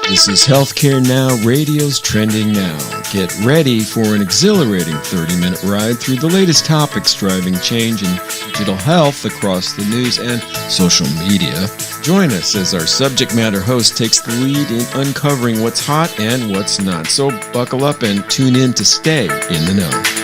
This is Healthcare Now, radio's trending now. Get ready for an exhilarating 30-minute ride through the latest topics driving change in digital health across the news and social media. Join us as our subject matter host takes the lead in uncovering what's hot and what's not. So buckle up and tune in to stay in the know.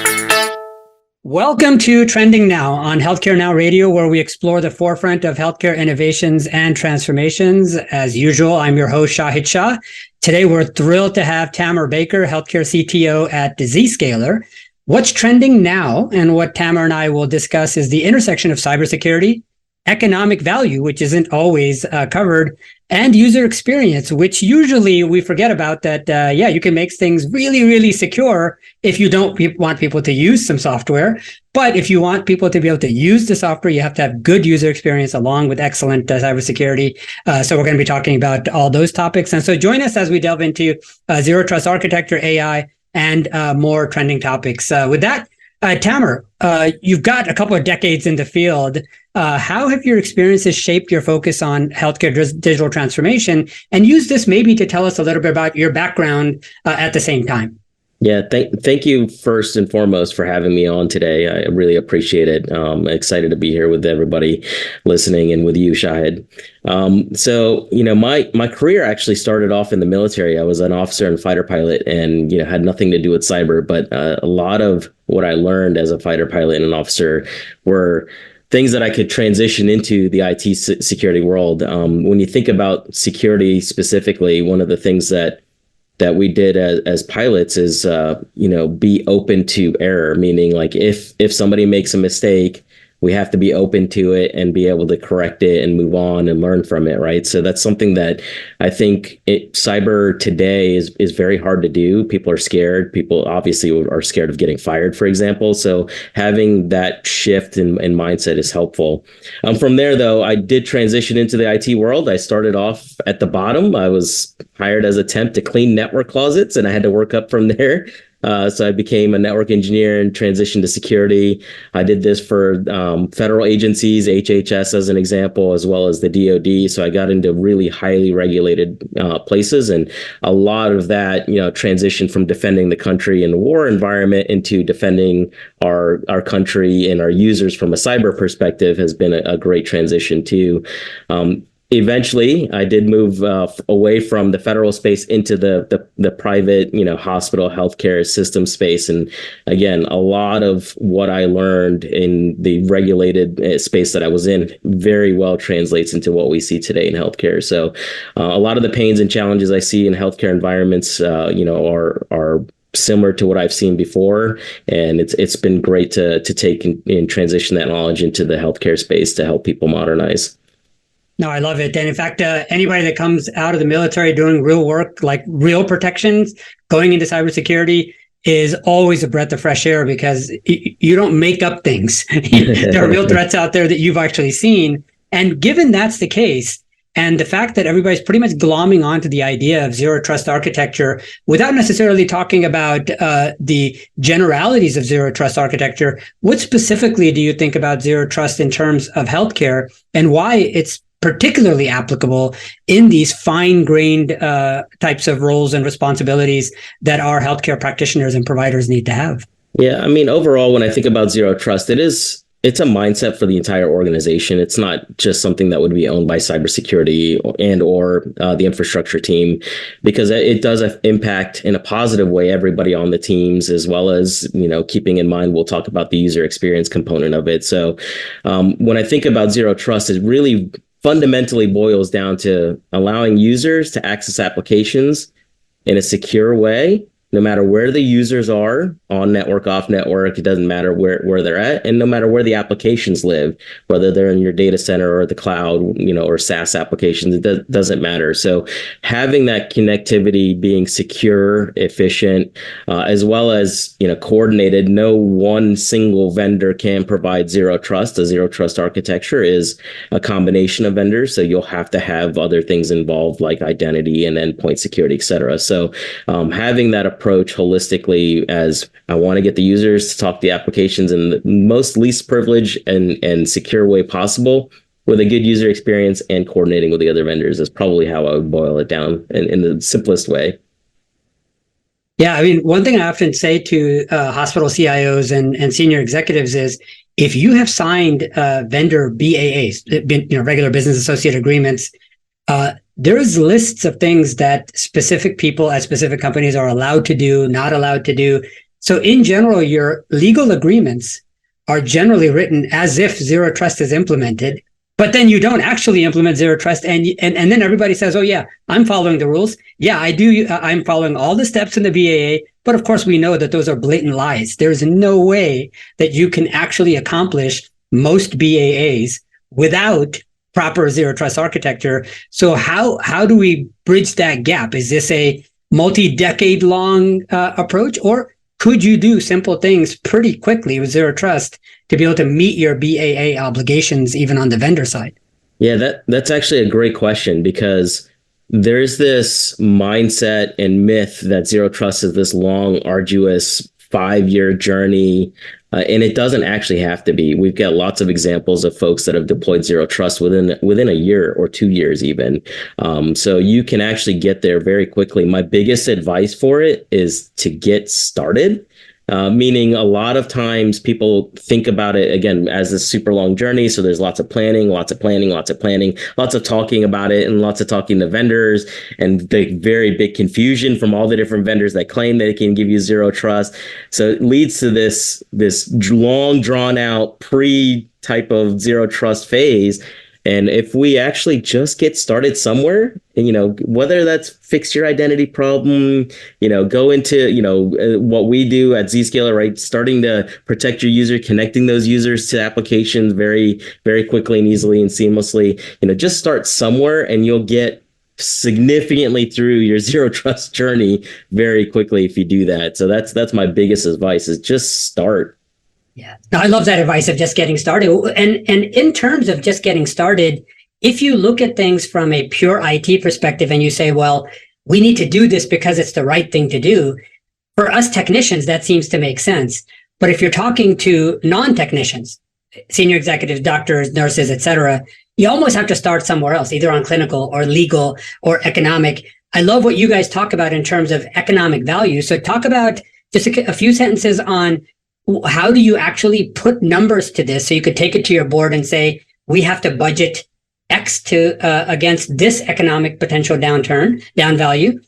Welcome to Trending Now on Healthcare Now Radio, where we explore the forefront of healthcare innovations and transformations. As usual, I'm your host, Shahid Shah. Today, we're thrilled to have Tamer Baker, Healthcare CTO at Zscaler. What's trending now, and what Tamer and I will discuss, is the intersection of cybersecurity, economic value, which isn't always covered, and user experience, which usually we forget about that, you can make things really, really secure if you don't want people to use some software. But if you want people to be able to use the software, you have to have good user experience along with excellent cybersecurity. So we're going to be talking about all those topics. And so join us as we delve into zero trust architecture, AI, and more trending topics. With that, Tamer, you've got a couple of decades in the field. How have your experiences shaped your focus on healthcare digital transformation? And use this maybe to tell us a little bit about your background at the same time. Yeah, thank you first and foremost for having me on today. I really appreciate it. I'm excited to be here with everybody listening and with you, Shahid. My career actually started off in the military. I was an officer and fighter pilot and, had nothing to do with cyber. But a lot of what I learned as a fighter pilot and an officer were things that I could transition into the IT security world. When you think about security specifically, one of the things that we did as pilots is, be open to error, meaning like if somebody makes a mistake, we have to be open to it and be able to correct it and move on and learn from it, right? So that's something that I think cyber today is very hard to do. People are scared. People obviously are scared of getting fired, for example. So having that shift in mindset is helpful. From there, though, I did transition into the IT world. I started off at the bottom. I was hired as a temp to clean network closets, and I had to work up from there. So I became a network engineer and transitioned to security. I did this for federal agencies, HHS as an example, as well as the DoD. So I got into really highly regulated places, and a lot of that, transitioned from defending the country in a war environment into defending our country and our users from a cyber perspective has been a great transition too. Eventually, I did move away from the federal space into the private, hospital healthcare system space. And again, a lot of what I learned in the regulated space that I was in very well translates into what we see today in healthcare. So a lot of the pains and challenges I see in healthcare environments, are similar to what I've seen before. And it's been great to take and transition that knowledge into the healthcare space to help people modernize. No, I love it. And in fact, anybody that comes out of the military doing real work, like real protections, going into cybersecurity is always a breath of fresh air because you don't make up things. There are real threats out there that you've actually seen. And given that's the case, and the fact that everybody's pretty much glomming onto the idea of zero trust architecture without necessarily talking about the generalities of zero trust architecture, what specifically do you think about zero trust in terms of healthcare and why it's particularly applicable in these fine-grained types of roles and responsibilities that our healthcare practitioners and providers need to have? Yeah, I mean, overall, when I think about zero trust, it's a mindset for the entire organization. It's not just something that would be owned by cybersecurity or the infrastructure team, because it does impact in a positive way everybody on the teams, as well as, keeping in mind, we'll talk about the user experience component of it. So when I think about zero trust, it really fundamentally boils down to allowing users to access applications in a secure way, no matter where the users are, on network, off network, it doesn't matter where they're at, and no matter where the applications live, whether they're in your data center or the cloud, or SaaS applications, it doesn't matter. So having that connectivity being secure, efficient, as well as, coordinated, no one single vendor can provide zero trust. A zero trust architecture is a combination of vendors. So you'll have to have other things involved like identity and endpoint security, et cetera. So having that approach holistically as I want to get the users to talk to the applications in the most least privileged and secure way possible, with a good user experience and coordinating with the other vendors is probably how I would boil it down in the simplest way. Yeah, I mean, one thing I often say to hospital CIOs and senior executives is, if you have signed vendor BAAs, regular business associate agreements, there's lists of things that specific people at specific companies are allowed to do, not allowed to do. So in general, your legal agreements are generally written as if zero trust is implemented, but then you don't actually implement zero trust. And then everybody says, oh yeah, I'm following the rules. Yeah, I do. I'm following all the steps in the BAA. But of course, we know that those are blatant lies. There's no way that you can actually accomplish most BAAs without proper zero trust architecture. So how do we bridge that gap? Is this a multi-decade long approach, or could you do simple things pretty quickly with zero trust to be able to meet your BAA obligations even on the vendor side? Yeah, that's actually a great question, because there's this mindset and myth that zero trust is this long, arduous 5-year journey. And it doesn't actually have to be. We've got lots of examples of folks that have deployed zero trust within a year or 2 years even. So you can actually get there very quickly. My biggest advice for it is to get started. Meaning a lot of times people think about it, again, as a super long journey. So there's lots of planning, lots of talking about it, and lots of talking to vendors, and the very big confusion from all the different vendors that claim they can give you zero trust. So it leads to this long drawn out type of zero trust phase. And if we actually just get started somewhere, and, whether that's fix your identity problem, go into, what we do at Zscaler, right? Starting to protect your user, connecting those users to applications very, very quickly and easily and seamlessly, just start somewhere and you'll get significantly through your zero trust journey very quickly if you do that. So that's my biggest advice, is just start. Yeah, no, I love that advice of just getting started. And in terms of just getting started, if you look at things from a pure IT perspective and you say, well, we need to do this because it's the right thing to do, for us technicians, that seems to make sense. But if you're talking to non-technicians, senior executives, doctors, nurses, etc., you almost have to start somewhere else, either on clinical or legal or economic. I love what you guys talk about in terms of economic value. So talk about just a few sentences on how do you actually put numbers to this, so you could take it to your board and say, we have to budget X to against this economic potential down value.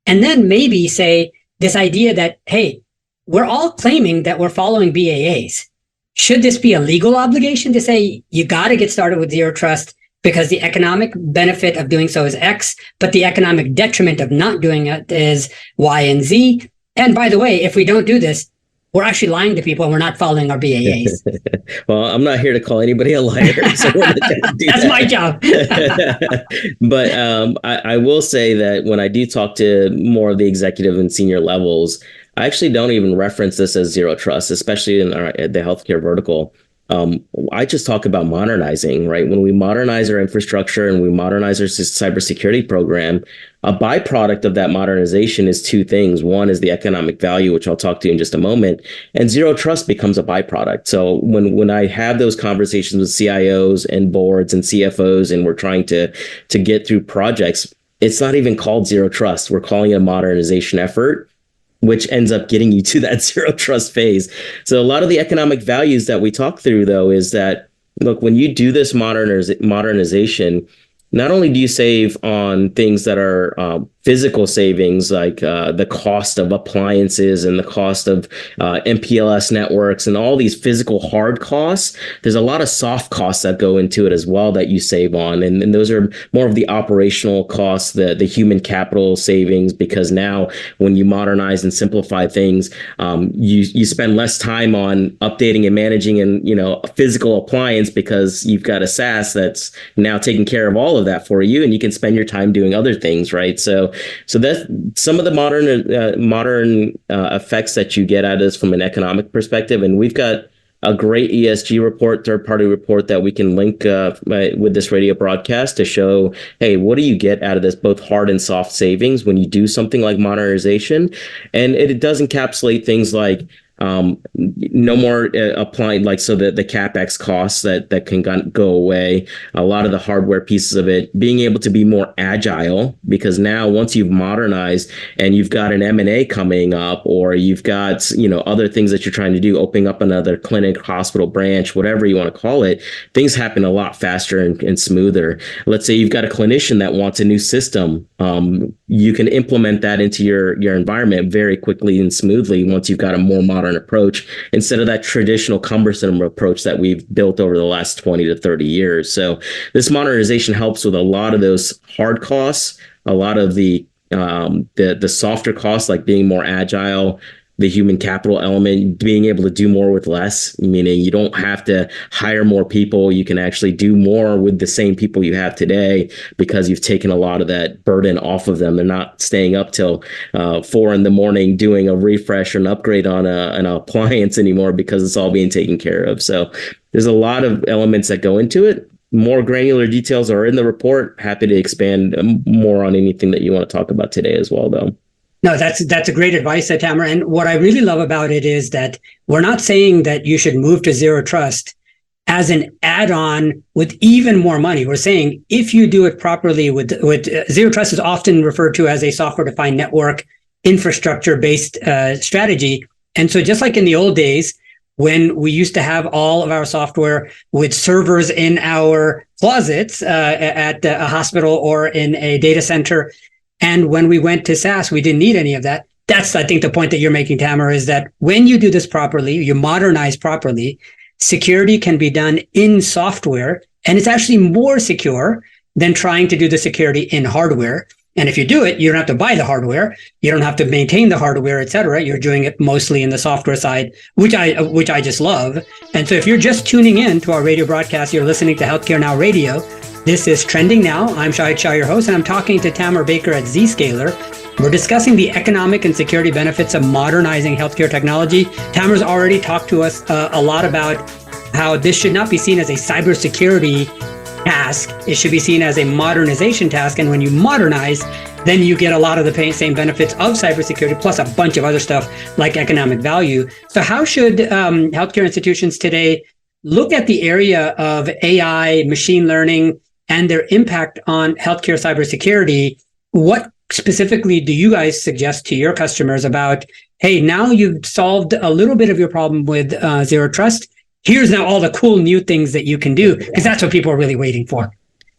And then maybe say this idea that, hey, we're all claiming that we're following BAAs. Should this be a legal obligation to say you got to get started with zero trust because the economic benefit of doing so is X, but the economic detriment of not doing it is Y and Z? And by the way, if we don't do this, we're actually lying to people and we're not following our BAAs. Well, I'm not here to call anybody a liar. So we're not gonna do That's that. my job. But I will say that when I do talk to more of the executive and senior levels, I actually don't even reference this as zero trust, especially in the healthcare vertical. I just talk about modernizing, right? When we modernize our infrastructure and we modernize our cybersecurity program, a byproduct of that modernization is two things. One is the economic value, which I'll talk to in just a moment, and zero trust becomes a byproduct. So when I have those conversations with CIOs and boards and CFOs, and we're trying to get through projects, it's not even called zero trust. We're calling it a modernization effort, which ends up getting you to that zero trust phase. So a lot of the economic values that we talk through, though, is that, look, when you do this modernization, not only do you save on things that are physical savings, like the cost of appliances and the cost of MPLS networks and all these physical hard costs, there's a lot of soft costs that go into it as well that you save on. And those are more of the operational costs, the human capital savings, because now when you modernize and simplify things, you spend less time on updating and managing a physical appliance, because you've got a SaaS that's now taking care of all of that for you, and you can spend your time doing other things, right? So that's some of the modern effects that you get at us from an economic perspective. And we've got a great ESG report, third-party report, that we can link with this radio broadcast to show, hey, what do you get out of this, both hard and soft savings when you do something like modernization? And it does encapsulate things like No more applying like so the CapEx costs that can go away. A lot of the hardware pieces of it, being able to be more agile, because now once you've modernized and you've got an M&A coming up, or you've got other things that you're trying to do, opening up another clinic, hospital branch, whatever you want to call it, things happen a lot faster and smoother. Let's say you've got a clinician that wants a new system. You can implement that into your environment very quickly and smoothly once you've got a more modern approach, instead of that traditional cumbersome approach that we've built over the last 20 to 30 years. So this modernization helps with a lot of those hard costs, a lot of the softer costs, like being more agile, the human capital element, being able to do more with less, meaning you don't have to hire more people. You can actually do more with the same people you have today, because you've taken a lot of that burden off of them. They're not staying up till 4 a.m. doing a refresh or an upgrade on an appliance anymore, because it's all being taken care of. So there's a lot of elements that go into it. More granular details are in the report. Happy to expand more on anything that you want to talk about today as well, though. No, that's a great advice, Tamer. And what I really love about it is that we're not saying that you should move to zero trust as an add-on with even more money. We're saying if you do it properly with zero trust is often referred to as a software-defined network infrastructure-based strategy. And so just like in the old days, when we used to have all of our software with servers in our closets at a hospital or in a data center, and when we went to SaaS, we didn't need any of that. That's, I think, the point that you're making, Tamer, is that when you do this properly, you modernize properly, security can be done in software, and it's actually more secure than trying to do the security in hardware. And if you do it, you don't have to buy the hardware, you don't have to maintain the hardware, et cetera. You're doing it mostly in the software side, which I just love. And so if you're just tuning in to our radio broadcast, you're listening to Healthcare Now Radio. This is Trending Now. I'm Shahid Shah, your host, and I'm talking to Tamer Baker at Zscaler. We're discussing the economic and security benefits of modernizing healthcare technology. Tamer's already talked to us a lot about how this should not be seen as a cybersecurity task. It should be seen as a modernization task. And when you modernize, then you get a lot of the same benefits of cybersecurity, plus a bunch of other stuff like economic value. So how should healthcare institutions today look at the area of AI, machine learning, and their impact on healthcare cybersecurity? What specifically do you guys suggest to your customers about, hey, now you've solved a little bit of your problem with zero trust. Here's now all the cool new things that you can do, because that's what people are really waiting for.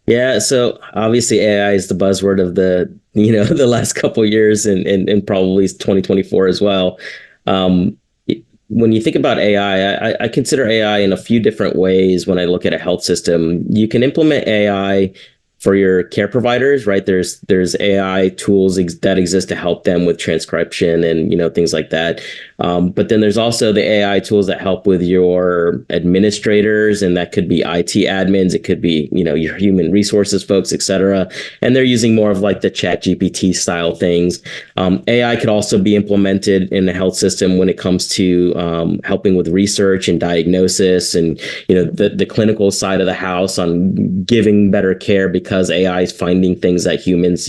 Yeah, so obviously AI is the buzzword of the last couple of years and probably 2024 as well. When you think about AI, I consider AI in a few different ways. When I look at a health system, you can implement AI for your care providers, right? There's AI tools that exist to help them with transcription and things like that. But then there's also the AI tools that help with your administrators, and that could be IT admins, it could be your human resources folks, etc. And they're using more of like the Chat GPT style things. AI could also be implemented in the health system when it comes to helping with research and diagnosis, and the clinical side of the house on giving better care, because AI is finding things that humans,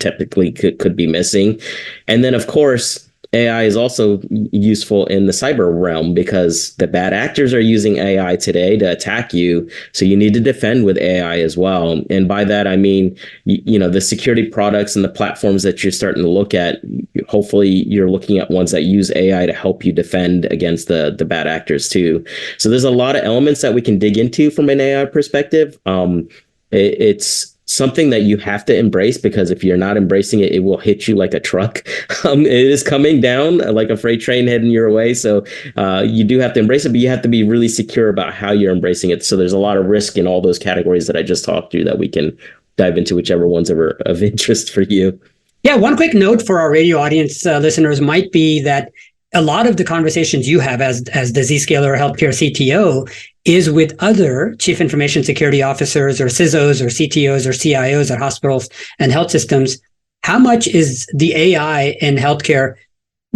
typically could be missing. And then, of course, AI is also useful in the cyber realm, because the bad actors are using AI today to attack you. So you need to defend with AI as well. And by that, I mean, the security products and the platforms that you're starting to look at, hopefully you're looking at ones that use AI to help you defend against the bad actors too. So there's a lot of elements that we can dig into from an AI perspective. It's something that you have to embrace, because if you're not embracing it, it will hit you like a truck. It is coming down like a freight train heading your way. So you do have to embrace it, but you have to be really secure about how you're embracing it. So there's a lot of risk in all those categories that I just talked through that we can dive into, whichever one's ever of interest for you. Yeah, one quick note for our radio audience listeners might be that a lot of the conversations you have as the Zscaler Healthcare CTO is with other chief information security officers or CISOs or CTOs or CIOs at hospitals and health systems. How much is the AI in healthcare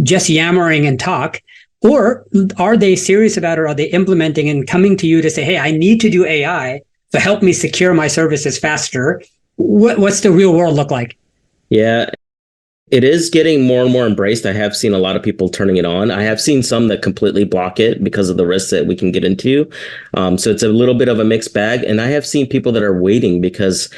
just yammering and talk? Or are they serious about it? Or are they implementing and coming to you to say, hey, I need to do AI to help me secure my services faster? What's the real world look like? Yeah. It is getting more and more embraced. I have seen a lot of people turning it on. I have seen some that completely block it because of the risks that we can get into. So it's a little bit of a mixed bag. And I have seen people that are waiting because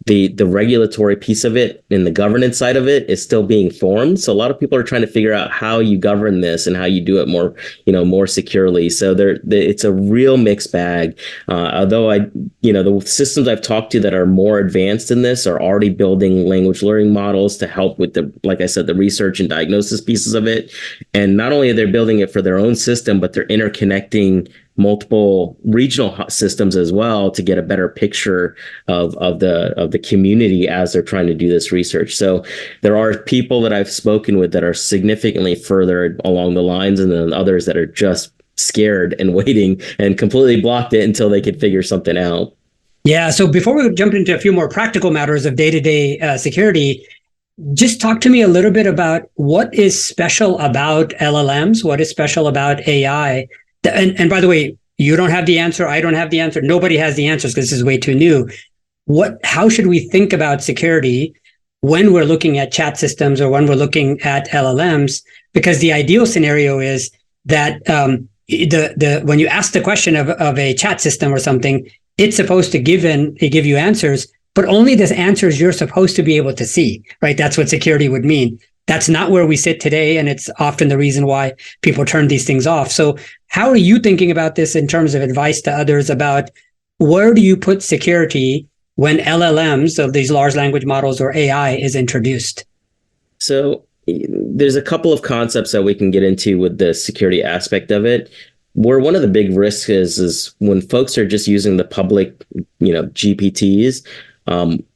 the regulatory piece of it and the governance side of it is still being formed. So a lot of people are trying to figure out how you govern this and how you do it more, more securely. So it's a real mixed bag. Although the systems I've talked to that are more advanced in this are already building language learning models to help with like I said, the research and diagnosis pieces of it. And not only are they building it for their own system, but they're interconnecting multiple regional systems as well to get a better picture of the community as they're trying to do this research. So there are people that I've spoken with that are significantly further along the lines, and then others that are just scared and waiting and completely blocked it until they could figure something out. Yeah. So before we jump into a few more practical matters of day-to-day security, just talk to me a little bit about what is special about LLMs, what is special about AI. And by the way, you don't have the answer. I don't have the answer. Nobody has the answers because this is way too new. How should we think about security when we're looking at chat systems or when we're looking at LLMs? Because the ideal scenario is that when you ask the question of a chat system or something, it's supposed to give you answers, but only the answers you're supposed to be able to see, right? That's what security would mean. That's not where we sit today, and it's often the reason why people turn these things off. So how are you thinking about this in terms of advice to others about where do you put security when LLMs, so these large language models or AI, is introduced? So there's a couple of concepts that we can get into with the security aspect of it. Where one of the big risks is when folks are just using the public, GPTs.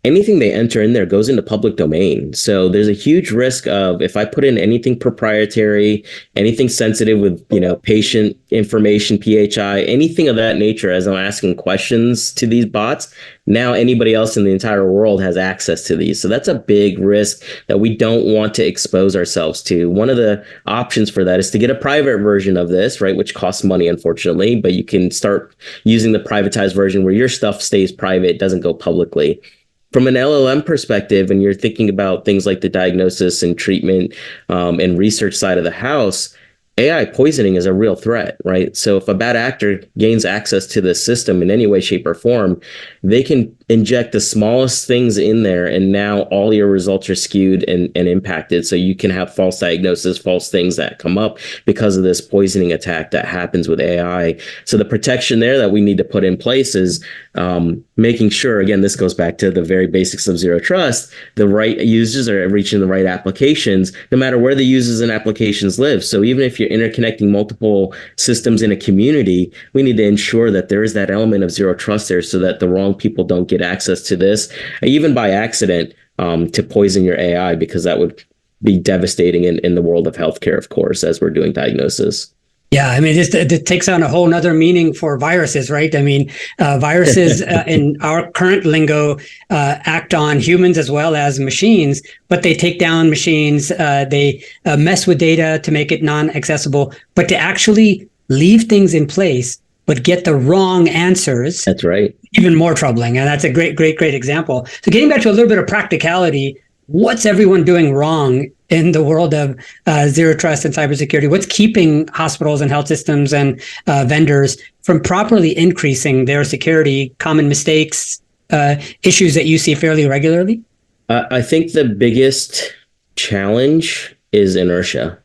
Anything they enter in there goes into public domain. So there's a huge risk of if I put in anything proprietary, anything sensitive with, patient information, PHI, anything of that nature, as I'm asking questions to these bots, now anybody else in the entire world has access to these. So that's a big risk that we don't want to expose ourselves to. One of the options for that is to get a private version of this, right, which costs money, unfortunately, but you can start using the privatized version where your stuff stays private, doesn't go publicly. From an LLM perspective, and you're thinking about things like the diagnosis and treatment and research side of the house, AI poisoning is a real threat, right? So if a bad actor gains access to the system in any way, shape, or form, they can inject the smallest things in there, and now all your results are skewed and impacted. So you can have false diagnosis, false things that come up because of this poisoning attack that happens with AI. So the protection there that we need to put in place is making sure, again, this goes back to the very basics of zero trust, the right users are reaching the right applications, no matter where the users and applications live. So even if you're interconnecting multiple systems in a community, we need to ensure that there is that element of zero trust there so that the wrong people don't get access to this, even by accident, to poison your AI, because that would be devastating in the world of healthcare, of course, as we're doing diagnosis. Yeah, I mean, it takes on a whole nother meaning for viruses, right? I mean, viruses in our current lingo act on humans as well as machines, but they take down machines. They mess with data to make it non-accessible, but to actually leave things in place, but get the wrong answers. That's right. Even more troubling. And that's a great example. So getting back to a little bit of practicality, what's everyone doing wrong in the world of zero trust and cybersecurity? What's keeping hospitals and health systems and vendors from properly increasing their security? Common mistakes, issues that you see fairly regularly? I think the biggest challenge is inertia.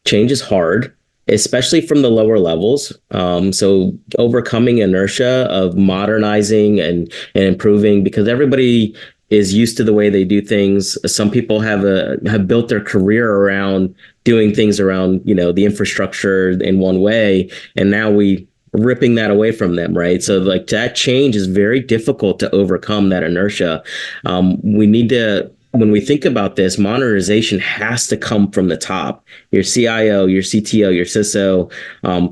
Change is hard, especially from the lower levels. So overcoming inertia of modernizing and improving, because everybody is used to the way they do things. Some people have built their career around doing things around, the infrastructure in one way. And now we ripping that away from them, right? So like that change is very difficult to overcome, that inertia. We need to, when we think about this, modernization has to come from the top. Your CIO, your CTO, your CISO,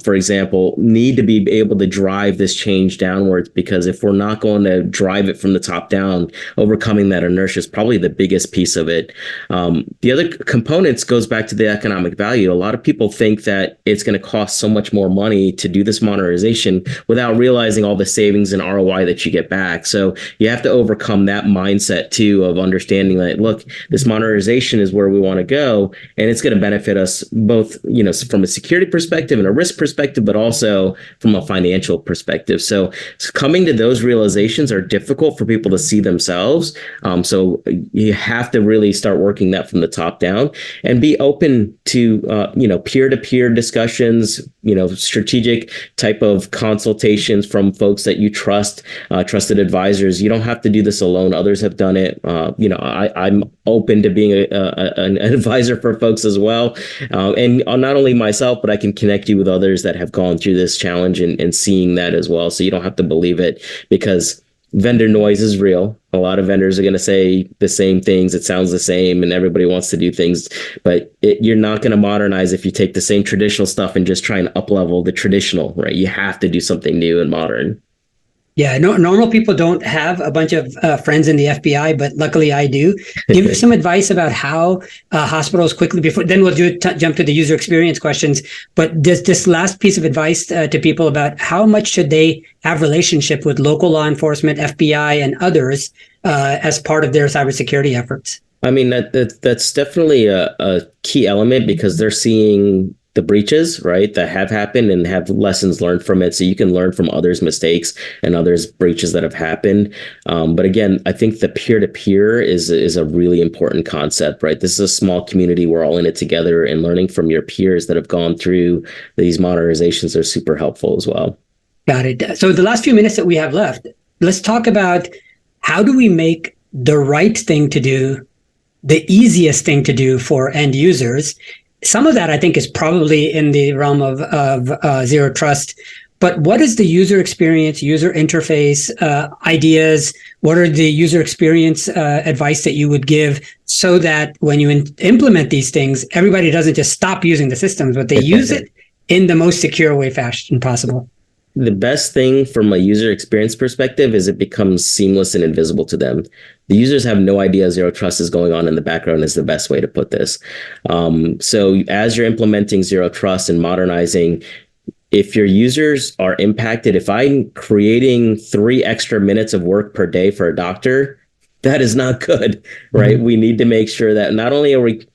for example, need to be able to drive this change downwards, because if we're not going to drive it from the top down, overcoming that inertia is probably the biggest piece of it. The other components goes back to the economic value. A lot of people think that it's going to cost so much more money to do this modernization without realizing all the savings and ROI that you get back. So you have to overcome that mindset too, of understanding that, look, this modernization is where we want to go, and it's going to benefit us both, from a security perspective and a risk perspective, but also from a financial perspective. So coming to those realizations are difficult for people to see themselves. So you have to really start working that from the top down and be open to, peer-to-peer discussions, strategic type of consultations from folks that you trust, trusted advisors. You don't have to do this alone. Others have done it. I'm open to being an advisor for folks as well. And not only myself, but I can connect you with others that have gone through this challenge and seeing that as well. So you don't have to believe it, because vendor noise is real. A lot of vendors are going to say the same things. It sounds the same and everybody wants to do things, but you're not going to modernize if you take the same traditional stuff and just try and up level the traditional, right? You have to do something new and modern. Yeah, normal people don't have a bunch of friends in the FBI, but luckily I do. Give some advice about how hospitals quickly, then we'll jump to the user experience questions. But this last piece of advice to people about how much should they have relationship with local law enforcement, FBI, and others as part of their cybersecurity efforts? I mean, that's definitely a key element, because they're seeing the breaches, right, that have happened and have lessons learned from it. So you can learn from others' mistakes and others' breaches that have happened. But again, I think the peer-to-peer is a really important concept, right? This is a small community. We're all in it together, and learning from your peers that have gone through these modernizations are super helpful as well. Got it. So the last few minutes that we have left, let's talk about how do we make the right thing to do, the easiest thing to do for end users. Some of that, I think, is probably in the realm of zero trust. But what is the user experience, user interface ideas? What are the user experience advice that you would give so that when you implement these things, everybody doesn't just stop using the systems, but they use it in the most secure way fashion possible? The best thing from a user experience perspective is it becomes seamless and invisible to them. The users have no idea zero trust is going on in the background, is the best way to put this. So as you're implementing zero trust and modernizing, if your users are impacted, if I'm creating 3 extra minutes of work per day for a doctor, that is not good, right? Mm-hmm. We need to make sure that not only are we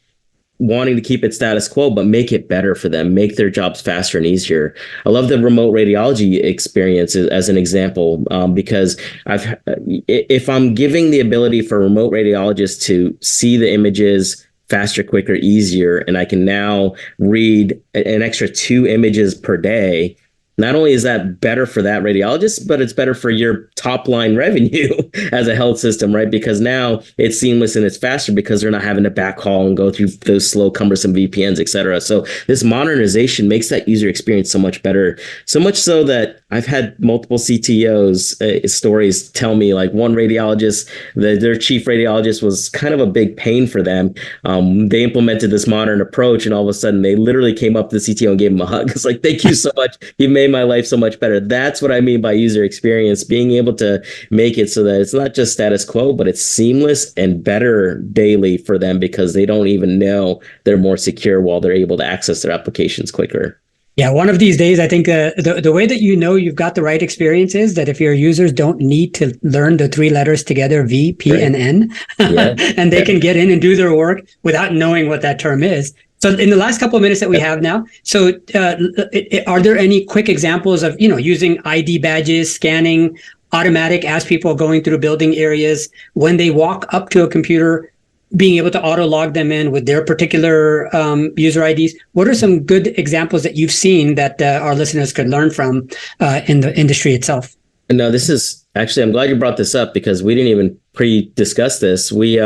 wanting to keep it status quo, but make it better for them, make their jobs faster and easier. I love the remote radiology experience as an example, because if I'm giving the ability for remote radiologists to see the images faster, quicker, easier, and I can now read an extra 2 images per day, not only is that better for that radiologist, but it's better for your top line revenue as a health system, right? Because now it's seamless and it's faster because they're not having to backhaul and go through those slow, cumbersome VPNs, et cetera. So this modernization makes that user experience so much better. So much so that I've had multiple CTOs stories tell me, like, one radiologist, their chief radiologist was kind of a big pain for them. They implemented this modern approach, and all of a sudden they literally came up to the CTO and gave him a hug. It's like, thank you so much. You've made my life so much better. That's what I mean by user experience, being able to make it so that it's not just status quo, but it's seamless and better daily for them, because they don't even know they're more secure while they're able to access their applications quicker. Yeah, one of these days, I think the way that you've got the right experience is that if your users don't need to learn the 3 letters together, V, P, right, and N, yeah, and they can get in and do their work without knowing what that term is. So in the last couple of minutes that we have now, so are there any quick examples of, using ID badges, scanning, automatic as people are going through building areas, when they walk up to a computer, being able to auto log them in with their particular user IDs? What are some good examples that you've seen that our listeners could learn from in the industry itself? No, this is actually, I'm glad you brought this up, because we didn't even pre-discuss this. We're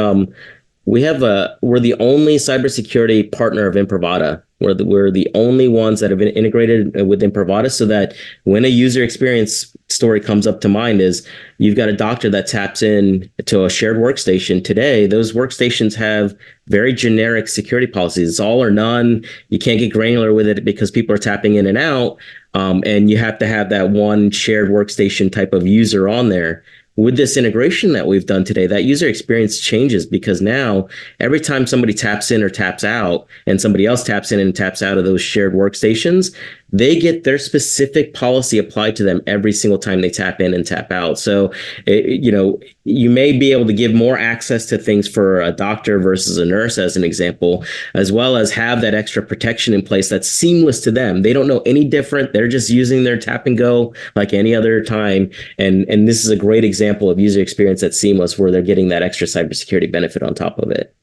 the only cybersecurity partner of Imprivata. We're the only ones that have been integrated with Imprivata, so that when a user experience story comes up to mind, is you've got a doctor that taps in to a shared workstation today. Those workstations have very generic security policies. It's all or none. You can't get granular with it because people are tapping in and out. And you have to have that one shared workstation type of user on there. With this integration that we've done today, that user experience changes, because now every time somebody taps in or taps out and somebody else taps in and taps out of those shared workstations, they get their specific policy applied to them every single time they tap in and tap out. So, you may be able to give more access to things for a doctor versus a nurse, as an example, as well as have that extra protection in place that's seamless to them. They don't know any different. They're just using their tap and go like any other time. And this is a great example of user experience that's seamless, where they're getting that extra cybersecurity benefit on top of it.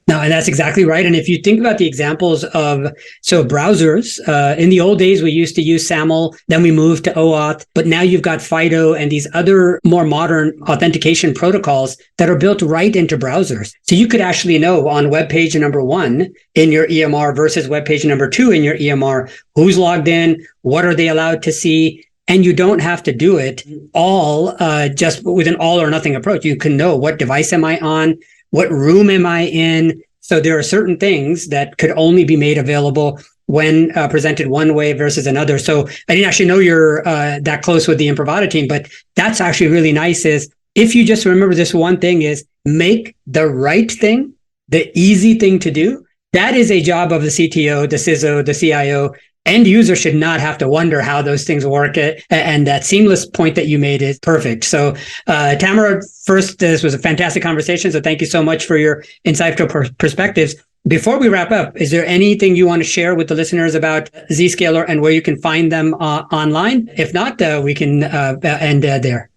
No, and that's exactly right. And if you think about the examples of, browsers, in the old days, we used to use SAML, then we moved to OAuth, but now you've got FIDO and these other more modern authentication protocols that are built right into browsers. So you could actually know on web page number 1 in your EMR versus web page number 2 in your EMR, who's logged in, what are they allowed to see, and you don't have to do it all just with an all or nothing approach. You can know, what device am I on? What room am I in? So there are certain things that could only be made available when presented one way versus another. So I didn't actually know you're that close with the Imprivata team, but that's actually really nice. Is if you just remember this one thing, is make the right thing, the easy thing to do. That is a job of the CTO, the CISO, the CIO. End user should not have to wonder how those things work. And that seamless point that you made is perfect. So, Tamer, first, this was a fantastic conversation. So thank you so much for your insightful perspectives. Before we wrap up, is there anything you want to share with the listeners about Zscaler and where you can find them online? If not, we can end there.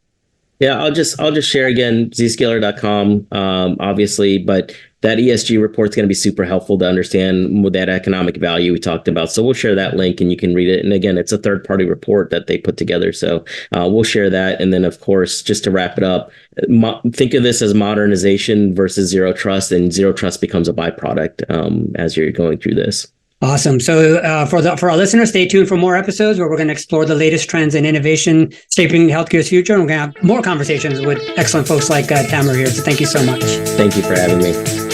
Yeah, I'll just share again, zscaler.com, obviously, but that ESG report is going to be super helpful to understand with that economic value we talked about. So we'll share that link and you can read it. And again, it's a third-party report that they put together. So we'll share that. And then, of course, just to wrap it up, think of this as modernization versus zero trust, and zero trust becomes a byproduct as you're going through this. Awesome. So for our listeners, stay tuned for more episodes where we're going to explore the latest trends and innovation shaping healthcare's future. And we're going to have more conversations with excellent folks like Tamer here. So thank you so much. Thank you for having me.